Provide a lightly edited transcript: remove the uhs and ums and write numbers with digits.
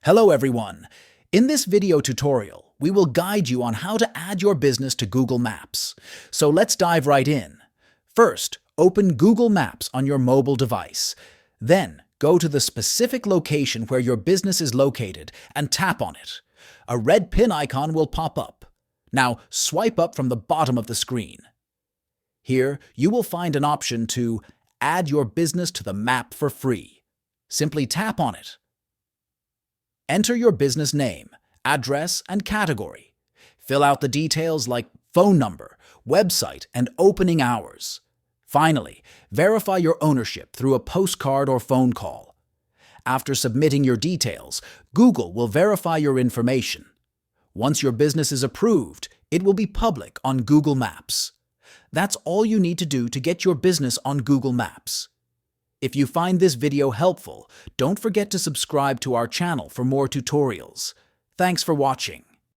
Hello everyone! In this video tutorial, we will guide you on how to add your business to Google Maps. So let's dive right in. First, open Google Maps on your mobile device. Then, go to the specific location where your business is located and tap on it. A red pin icon will pop up. Now, swipe up from the bottom of the screen. Here, you will find an option to add your business to the map for free. Simply tap on it. Enter your business name, address, and category. Fill out the details like phone number, website, and opening hours. Finally, verify your ownership through a postcard or phone call. After submitting your details, Google will verify your information. Once your business is approved, it will be public on Google Maps. That's all you need to do to get your business on Google Maps. If you find this video helpful, don't forget to subscribe to our channel for more tutorials. Thanks for watching.